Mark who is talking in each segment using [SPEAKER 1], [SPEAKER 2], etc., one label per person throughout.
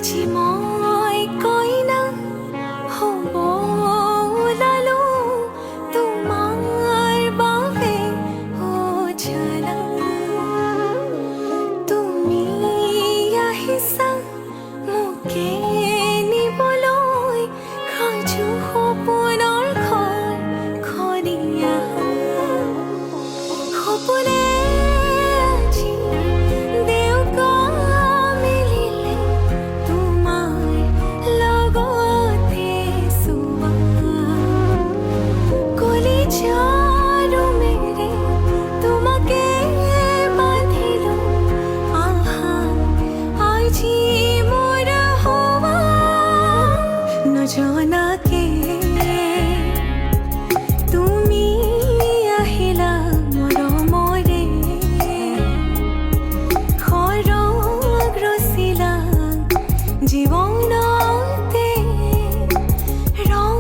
[SPEAKER 1] আজি মই কইনা হ'ব ওলালো তোমাৰ বাবে অ জানা তুমি আহিছা মোকে নিবলৈ সাজু সপোনৰ ঘৰ খনিয়া সপোনে আজি দেউকা মিলিলে তোমাৰ লগতে চোৱা কলিজাৰো মেৰে তোমাকে বান্ধিলো আহা আজি মোৰ হোৱা নজনাকে তুমি আহিলা মৰমৰে খৰগ ৰচিলা জীৱনতে ৰং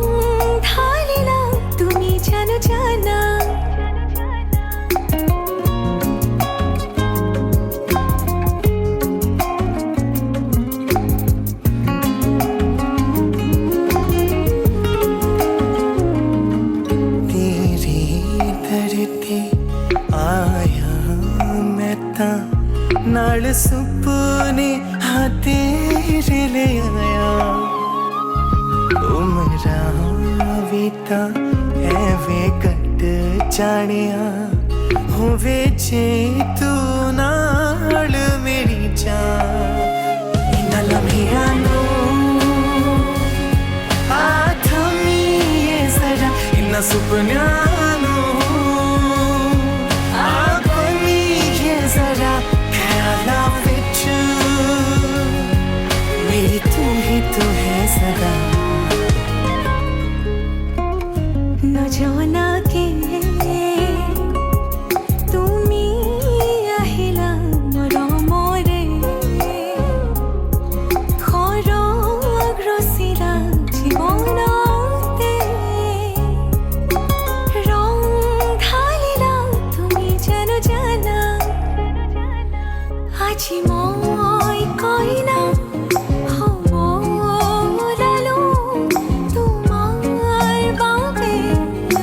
[SPEAKER 1] ঢালিলা তুমি জানো জানা
[SPEAKER 2] तेरी धरती आया मैं तां नाल सुपने हाँ तेरे ले आया उमरां भी तां एवें कट जानिया होवे जे तू नाल मेरी जान इन्हां लम्हियां नूं सुपन्यां आखोनी जरा ख्यालां विच मेरी तू ही तो है सदा
[SPEAKER 1] নজনাকে তুমি আহিলা মৰমৰে খৰগ ৰচিলা জীৱনতে ৰং ঢালিলা তুমি জানো জানা আজি মই কইনা হ'ব ওলালো তোমাৰ বাবে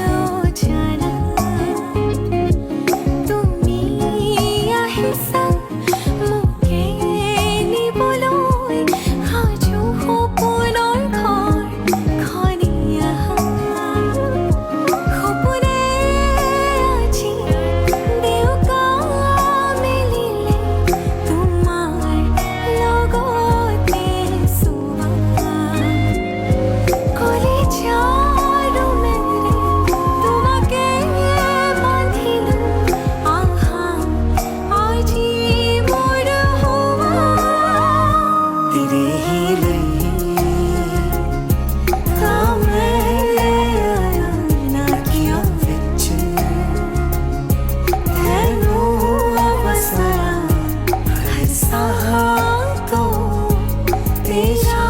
[SPEAKER 1] অ জানা তুমি আহিছা মোকে নিবলৈ সাজু সপোনৰ ঘৰ খনিয়া সপোনে আজি দেউকা মিলিলে তোমাৰ লগতে চোৱা কলিজাৰো মেৰে তোমাকে বান্ধিলো আহা আজি মোৰ হোৱা
[SPEAKER 2] तेरे ही लिए
[SPEAKER 1] ਤਾਂ ਮੈਂ
[SPEAKER 2] नाकियां विच
[SPEAKER 1] ਤੈਨੂੰ ਵਸਾਇਆ
[SPEAKER 2] हर साह
[SPEAKER 1] ਤੋਂ ਤੇਰਾ